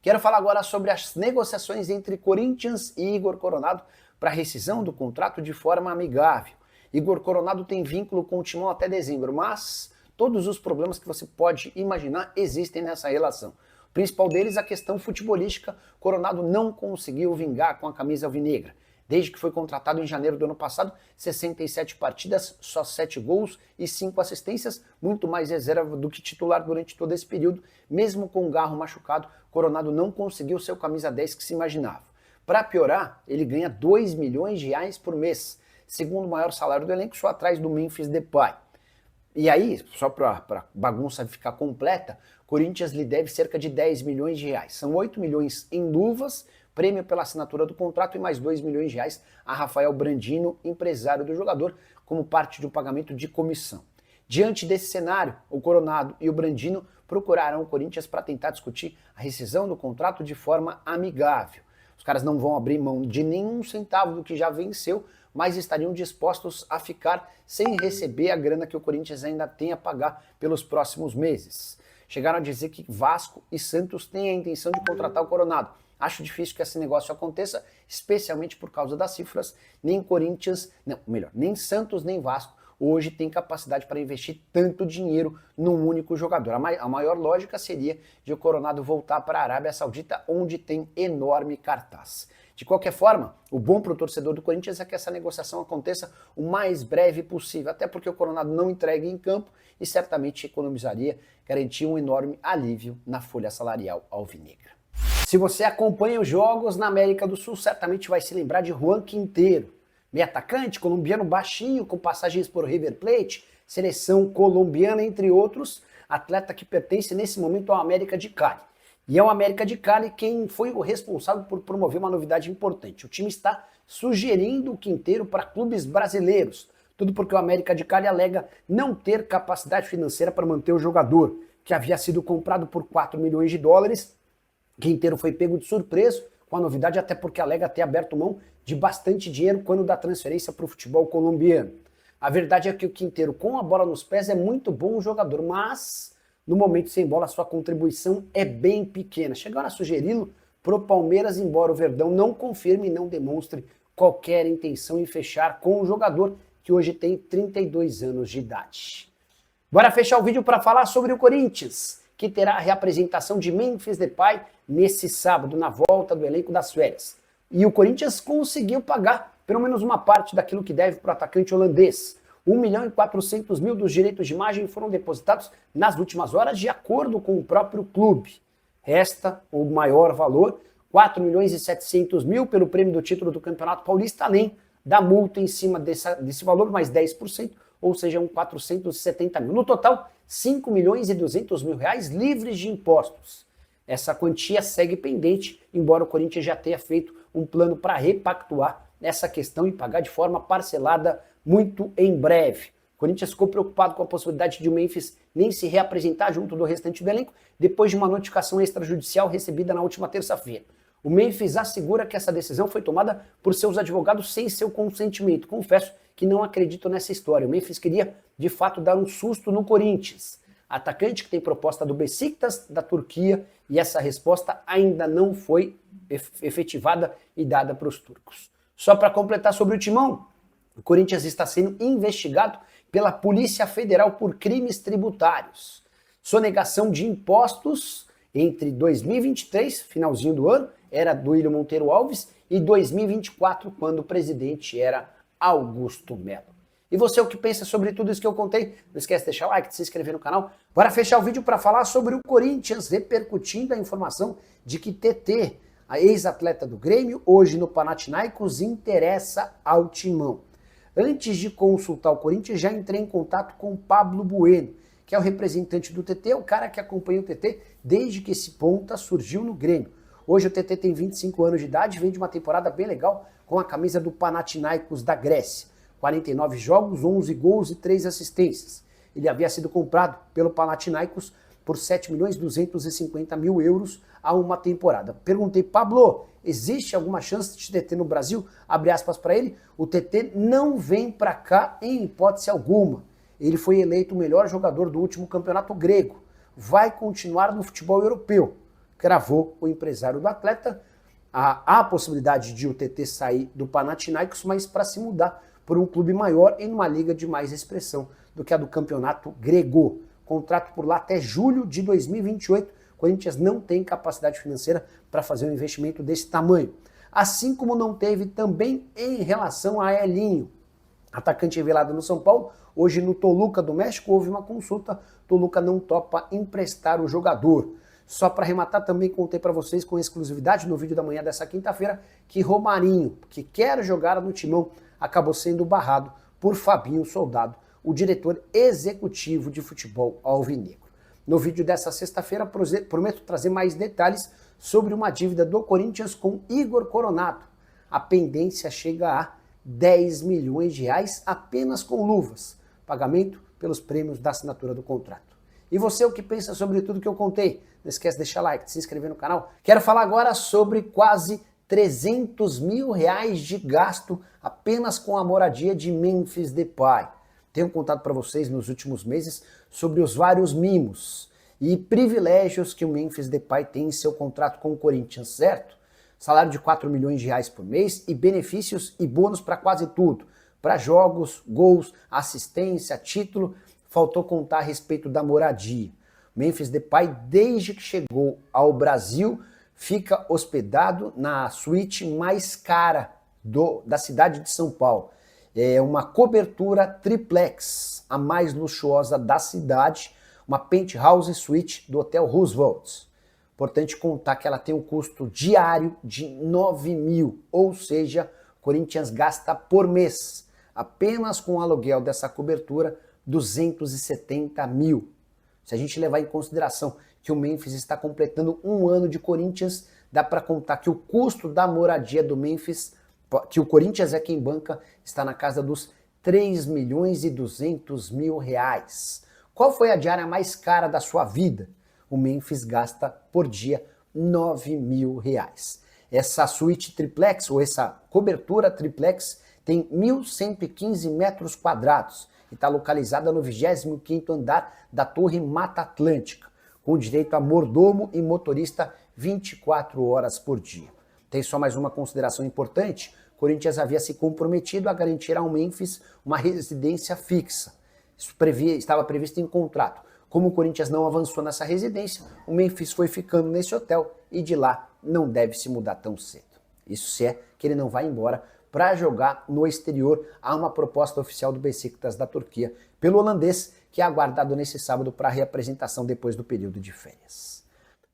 Quero falar agora sobre as negociações entre Corinthians e Igor Coronado para rescisão do contrato de forma amigável. Igor Coronado tem vínculo com o Timão até dezembro, mas todos os problemas que você pode imaginar existem nessa relação. O principal deles, a questão futebolística. Coronado não conseguiu vingar com a camisa alvinegra. Desde que foi contratado em janeiro do ano passado, 67 partidas, só 7 gols e 5 assistências, muito mais reserva do que titular durante todo esse período. Mesmo com o Garro machucado, Coronado não conseguiu seu camisa 10 que se imaginava. Para piorar, ele ganha 2 milhões de reais por mês, segundo maior salário do elenco, só atrás do Memphis Depay. E aí, só para bagunça ficar completa, Corinthians lhe deve cerca de 10 milhões de reais. São 8 milhões em luvas, prêmio pela assinatura do contrato e mais 2 milhões de reais a Rafael Brandino, empresário do jogador, como parte de um pagamento de comissão. Diante desse cenário, o Coronado e o Brandino procuraram o Corinthians para tentar discutir a rescisão do contrato de forma amigável. Os caras não vão abrir mão de nenhum centavo do que já venceu, mas estariam dispostos a ficar sem receber a grana que o Corinthians ainda tem a pagar pelos próximos meses. Chegaram a dizer que Vasco e Santos têm a intenção de contratar o Coronado. Acho difícil que esse negócio aconteça, especialmente por causa das cifras. Nem Corinthians, não, melhor, nem Santos nem Vasco hoje tem capacidade para investir tanto dinheiro num único jogador. A maior lógica seria de o Coronado voltar para a Arábia Saudita, onde tem enorme cartaz. De qualquer forma, o bom para o torcedor do Corinthians é que essa negociação aconteça o mais breve possível, até porque o Coronado não entrega em campo e certamente economizaria, garantia um enorme alívio na folha salarial alvinegra. Se você acompanha os jogos na América do Sul, certamente vai se lembrar de Juan Quintero, meio atacante, colombiano baixinho, com passagens por River Plate, seleção colombiana, entre outros, atleta que pertence nesse momento ao América de Cali. E é o América de Cali quem foi o responsável por promover uma novidade importante. O time está sugerindo o Quintero para clubes brasileiros, tudo porque o América de Cali alega não ter capacidade financeira para manter o jogador, que havia sido comprado por 4 milhões de dólares. Quintero foi pego de surpresa com a novidade, até porque alega ter aberto mão de bastante dinheiro quando da transferência para o futebol colombiano. A verdade é que o Quintero, com a bola nos pés, é muito bom jogador, mas no momento sem bola sua contribuição é bem pequena. Chegaram a sugeri-lo para o Palmeiras, embora o Verdão não confirme e não demonstre qualquer intenção em fechar com o jogador, que hoje tem 32 anos de idade. Bora fechar o vídeo para falar sobre o Corinthians, que terá a reapresentação de Memphis Depay nesse sábado, na volta do elenco das férias. E o Corinthians conseguiu pagar pelo menos uma parte daquilo que deve para o atacante holandês. 1 milhão e 400 mil dos direitos de imagem foram depositados nas últimas horas, de acordo com o próprio clube. Resta o maior valor, 4 milhões e 700 mil pelo prêmio do título do Campeonato Paulista, além da multa em cima desse valor, mais 10%, ou seja, 470 mil. No total, 5 milhões e 200 mil reais livres de impostos. Essa quantia segue pendente, embora o Corinthians já tenha feito um plano para repactuar essa questão e pagar de forma parcelada muito em breve. O Corinthians ficou preocupado com a possibilidade de o Memphis nem se reapresentar junto do restante do elenco, depois de uma notificação extrajudicial recebida na última terça-feira. O Memphis assegura que essa decisão foi tomada por seus advogados sem seu consentimento. Confesso que não acredito nessa história. O Memphis queria, de fato, dar um susto no Corinthians. Atacante que tem proposta do Besiktas, da Turquia, e essa resposta ainda não foi efetivada e dada para os turcos. Só para completar sobre o Timão, o Corinthians está sendo investigado pela Polícia Federal por crimes tributários. Sonegação de impostos entre 2023, finalzinho do ano, era do William Monteiro Alves, e 2024, quando o presidente era Augusto Melo. E você, o que pensa sobre tudo isso que eu contei? Não esquece de deixar o like, de se inscrever no canal. Bora fechar o vídeo para falar sobre o Corinthians, repercutindo a informação de que TT, a ex-atleta do Grêmio, hoje no Panathinaikos, interessa ao Timão. Antes de consultar o Corinthians, já entrei em contato com o Pablo Bueno, que é o representante do TT, o cara que acompanha o TT desde que esse ponta surgiu no Grêmio. Hoje o TT tem 25 anos de idade, vem de uma temporada bem legal com a camisa do Panathinaikos da Grécia. 49 jogos, 11 gols e 3 assistências. Ele havia sido comprado pelo Panathinaikos por 7 milhões e 250 mil euros a uma temporada. Perguntei, Pablo, existe alguma chance de TT no Brasil? Abre aspas para ele, o TT não vem para cá em hipótese alguma. Ele foi eleito o melhor jogador do último campeonato grego. Vai continuar no futebol europeu. cravou o empresário do atleta. Há a possibilidade de o TT sair do Panathinaikos, mas para se mudar por um clube maior em uma liga de mais expressão do que a do campeonato grego. Contrato por lá até julho de 2028. O Corinthians não tem capacidade financeira para fazer um investimento desse tamanho. Assim como não teve também em relação a Elinho, atacante revelado no São Paulo. Hoje no Toluca do México houve uma consulta, Toluca não topa emprestar o jogador. Só para arrematar, também contei para vocês com exclusividade no vídeo da manhã dessa quinta-feira que Romarinho, que quer jogar no Timão, acabou sendo barrado por Fabinho Soldado, o diretor executivo de futebol alvinegro. No vídeo dessa sexta-feira, prometo trazer mais detalhes sobre uma dívida do Corinthians com Igor Coronado. A pendência chega a 10 milhões de reais apenas com luvas, pagamento pelos prêmios da assinatura do contrato. E você, o que pensa sobre tudo que eu contei? Não esquece de deixar like, de se inscrever no canal. Quero falar agora sobre quase 300 mil reais de gasto apenas com a moradia de Memphis Depay. Tenho contado para vocês nos últimos meses sobre os vários mimos e privilégios que o Memphis Depay tem em seu contrato com o Corinthians, certo? Salário de 4 milhões de reais por mês e benefícios e bônus para quase tudo. Para jogos, gols, assistência, título. Faltou contar a respeito da moradia. Memphis Depay, desde que chegou ao Brasil, fica hospedado na suíte mais cara da cidade de São Paulo. É uma cobertura triplex, a mais luxuosa da cidade, uma penthouse suite do Hotel Roosevelt. Importante contar que ela tem um custo diário de 9 mil, ou seja, o Corinthians gasta por mês, apenas com o aluguel dessa cobertura, 270 mil. Se a gente levar em consideração que o Memphis está completando um ano de Corinthians, dá para contar que o custo da moradia do Memphis, que o Corinthians é quem banca, está na casa dos 3 milhões e 200 mil reais. Qual foi a diária mais cara da sua vida? O Memphis gasta por dia 9 mil reais. Essa suíte triplex, ou essa cobertura triplex, tem 1.115 metros quadrados e está localizada no 25º andar da Torre Mata Atlântica, com direito a mordomo e motorista 24 horas por dia. Tem só mais uma consideração importante: o Corinthians havia se comprometido a garantir ao Memphis uma residência fixa. Isso estava previsto em contrato. Como o Corinthians não avançou nessa residência, o Memphis foi ficando nesse hotel e de lá não deve se mudar tão cedo. Isso se é que ele não vai embora para jogar no exterior. Há uma proposta oficial do Beşiktaş da Turquia pelo holandês, que é aguardado nesse sábado para a reapresentação depois do período de férias.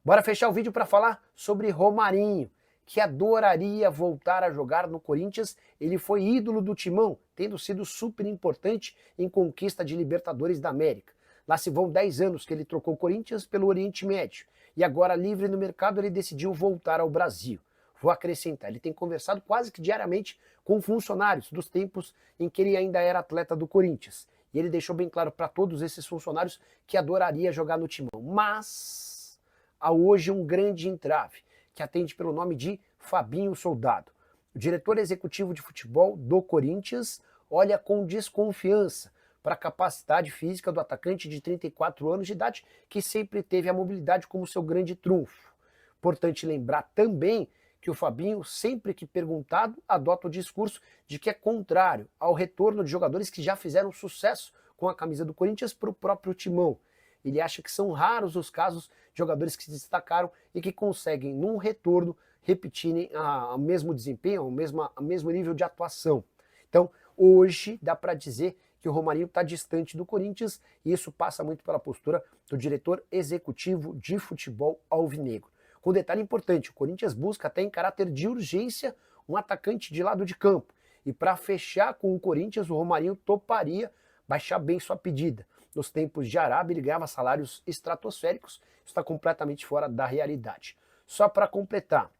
Bora fechar o vídeo para falar sobre Romarinho, que adoraria voltar a jogar no Corinthians. Ele foi ídolo do Timão, tendo sido super importante em conquista de Libertadores da América. Lá se vão 10 anos que ele trocou o Corinthians pelo Oriente Médio. E agora, livre no mercado, ele decidiu voltar ao Brasil. Vou acrescentar, ele tem conversado quase que diariamente com funcionários dos tempos em que ele ainda era atleta do Corinthians. E ele deixou bem claro para todos esses funcionários que adoraria jogar no Timão. Mas há hoje um grande entrave, que atende pelo nome de Fabinho Soldado. O diretor executivo de futebol do Corinthians olha com desconfiança para a capacidade física do atacante de 34 anos de idade, que sempre teve a mobilidade como seu grande trunfo. Importante lembrar também que o Fabinho, sempre que perguntado, adota o discurso de que é contrário ao retorno de jogadores que já fizeram sucesso com a camisa do Corinthians para o próprio Timão. Ele acha que são raros os casos de jogadores que se destacaram e que conseguem, num retorno, repetirem o mesmo desempenho, o mesmo nível de atuação. Então, hoje, dá para dizer que o Romarinho está distante do Corinthians, e isso passa muito pela postura do diretor executivo de futebol alvinegro. Com um detalhe importante: o Corinthians busca até em caráter de urgência um atacante de lado de campo. E para fechar com o Corinthians, o Romarinho toparia baixar bem sua pedida. Nos tempos de Arábia, ele ganhava salários estratosféricos. Isso está completamente fora da realidade. Só para completar,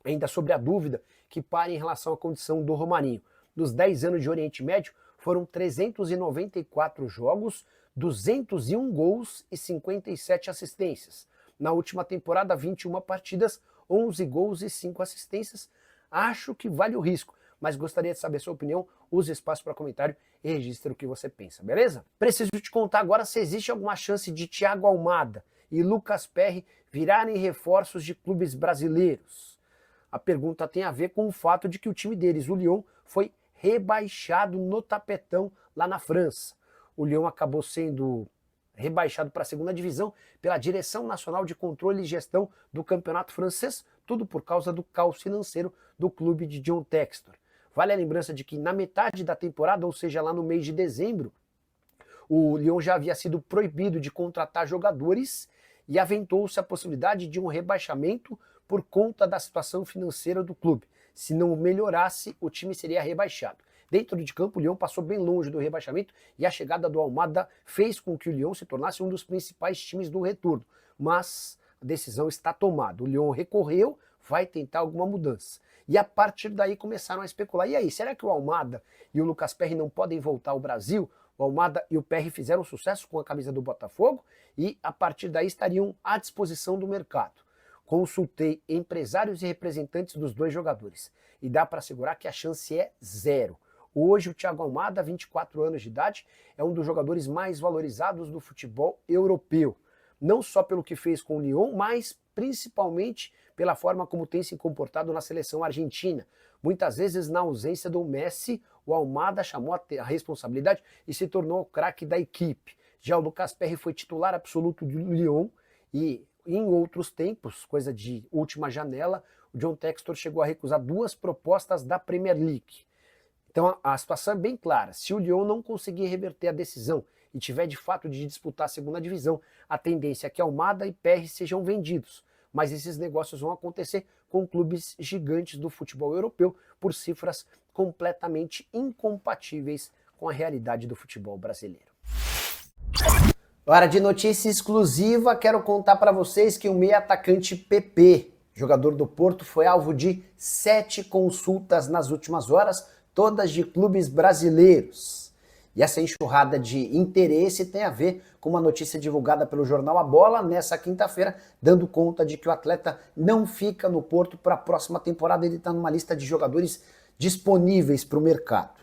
ainda sobre a dúvida que para em relação à condição do Romarinho. Nos 10 anos de Oriente Médio, foram 394 jogos, 201 gols e 57 assistências. Na última temporada, 21 partidas, 11 gols e 5 assistências. Acho que vale o risco, mas gostaria de saber sua opinião. Use espaço para comentário e registre o que você pensa, beleza? Preciso te contar agora se existe alguma chance de Thiago Almada e Lucas Perry virarem reforços de clubes brasileiros? A pergunta tem a ver com o fato de que o time deles, o Lyon, foi rebaixado no tapetão lá na França. O Lyon acabou sendo rebaixado para a segunda divisão pela Direção Nacional de Controle e Gestão do Campeonato Francês, tudo por causa do caos financeiro do clube de John Textor. Vale a lembrança de que na metade da temporada, ou seja, lá no mês de dezembro, o Lyon já havia sido proibido de contratar jogadores e aventou-se a possibilidade de um rebaixamento por conta da situação financeira do clube. Se não melhorasse, o time seria rebaixado. Dentro de campo, o Lyon passou bem longe do rebaixamento e a chegada do Almada fez com que o Lyon se tornasse um dos principais times do retorno. Mas a decisão está tomada. O Lyon recorreu, vai tentar alguma mudança. E a partir daí começaram a especular. E aí, será que o Almada e o Lucas Perry não podem voltar ao Brasil? O Almada e o Perry fizeram sucesso com a camisa do Botafogo e a partir daí estariam à disposição do mercado. Consultei empresários e representantes dos dois jogadores e dá para assegurar que a chance é zero. Hoje o Thiago Almada, 24 anos de idade, é um dos jogadores mais valorizados do futebol europeu. Não só pelo que fez com o Lyon, mas principalmente pela forma como tem se comportado na seleção argentina. Muitas vezes, na ausência do Messi, o Almada chamou a responsabilidade e se tornou o craque da equipe. Já o Lucas Perry foi titular absoluto do Lyon e em outros tempos, coisa de última janela, o John Textor chegou a recusar 2 propostas da Premier League. Então a situação é bem clara. Se o Lyon não conseguir reverter a decisão e tiver de fato de disputar a segunda divisão, a tendência é que Almada e Perry sejam vendidos. Mas esses negócios vão acontecer com clubes gigantes do futebol europeu por cifras completamente incompatíveis com a realidade do futebol brasileiro. Hora de notícia exclusiva, quero contar para vocês que o meia atacante PP, jogador do Porto, foi alvo de 7 consultas nas últimas horas, todas de clubes brasileiros. E essa enxurrada de interesse tem a ver com uma notícia divulgada pelo jornal A Bola nessa quinta-feira, dando conta de que o atleta não fica no Porto para a próxima temporada. Ele está numa lista de jogadores disponíveis para o mercado.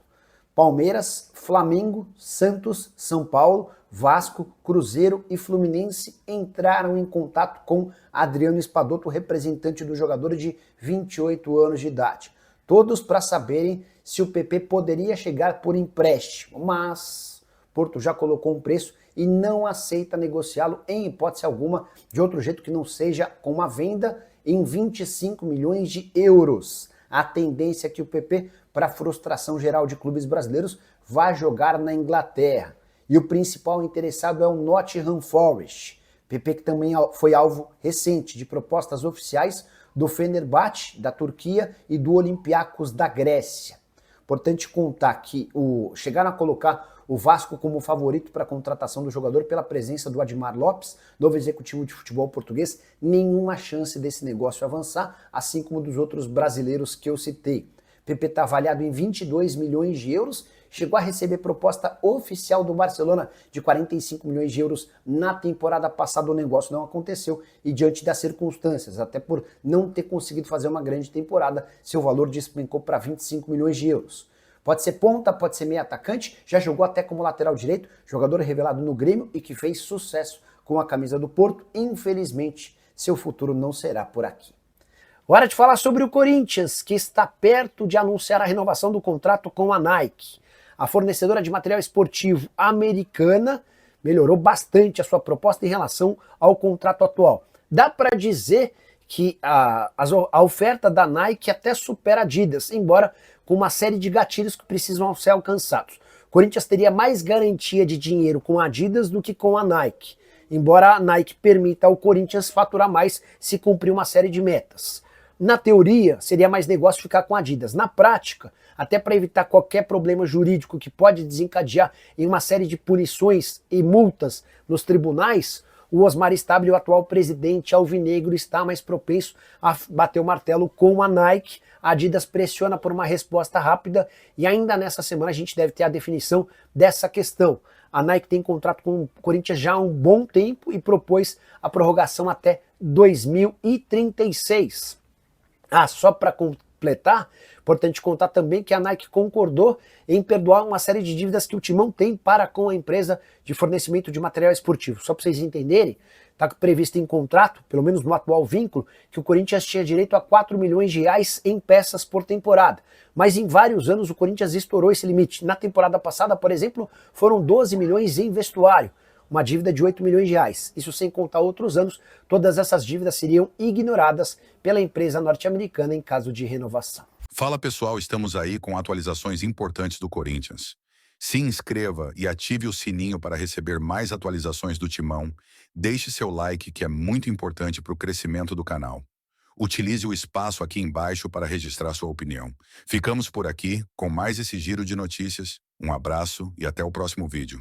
Palmeiras, Flamengo, Santos, São Paulo, Vasco, Cruzeiro e Fluminense entraram em contato com Adriano Espadoto, representante do jogador de 28 anos de idade. Todos para saberem se o PP poderia chegar por empréstimo, mas Porto já colocou um preço e não aceita negociá-lo em hipótese alguma de outro jeito que não seja com uma venda em 25 milhões de euros. A tendência é que o PP, para frustração geral de clubes brasileiros, vá jogar na Inglaterra. E o principal interessado é o Nottingham Forest. PP que também foi alvo recente de propostas oficiais do Fenerbahçe, da Turquia, e do Olympiacos, da Grécia. Importante contar que chegaram a colocar o Vasco como favorito para a contratação do jogador pela presença do Admar Lopes, novo executivo de futebol português. Nenhuma chance desse negócio avançar, assim como dos outros brasileiros que eu citei. PP está avaliado em 22 milhões de euros, chegou a receber proposta oficial do Barcelona de 45 milhões de euros na temporada passada. O negócio não aconteceu e diante das circunstâncias, até por não ter conseguido fazer uma grande temporada, seu valor despencou para 25 milhões de euros. Pode ser ponta, pode ser meio atacante, já jogou até como lateral direito, jogador revelado no Grêmio e que fez sucesso com a camisa do Porto. Infelizmente, seu futuro não será por aqui. Hora de falar sobre o Corinthians, que está perto de anunciar a renovação do contrato com a Nike. A fornecedora de material esportivo americana melhorou bastante a sua proposta em relação ao contrato atual. Dá para dizer que a oferta da Nike até supera a Adidas, embora com uma série de gatilhos que precisam ser alcançados. O Corinthians teria mais garantia de dinheiro com a Adidas do que com a Nike, embora a Nike permita ao Corinthians faturar mais se cumprir uma série de metas. Na teoria, seria mais negócio ficar com a Adidas. Na prática, até para evitar qualquer problema jurídico que pode desencadear em uma série de punições e multas nos tribunais, o Osmar Stabile, o atual presidente alvinegro, está mais propenso a bater o martelo com a Nike. A Adidas pressiona por uma resposta rápida e ainda nessa semana a gente deve ter a definição dessa questão. A Nike tem contrato com o Corinthians já há um bom tempo e propôs a prorrogação até 2036. Só para completar, importante contar também que a Nike concordou em perdoar uma série de dívidas que o Timão tem para com a empresa de fornecimento de material esportivo. Só para vocês entenderem, está previsto em contrato, pelo menos no atual vínculo, que o Corinthians tinha direito a 4 milhões de reais em peças por temporada. Mas em vários anos o Corinthians estourou esse limite. Na temporada passada, por exemplo, foram 12 milhões em vestuário, uma dívida de 8 milhões de reais. Isso sem contar outros anos, todas essas dívidas seriam ignoradas pela empresa norte-americana em caso de renovação. Fala pessoal, estamos aí com atualizações importantes do Corinthians. Se inscreva e ative o sininho para receber mais atualizações do Timão. Deixe seu like, que é muito importante para o crescimento do canal. Utilize o espaço aqui embaixo para registrar sua opinião. Ficamos por aqui com mais esse giro de notícias. Um abraço e até o próximo vídeo.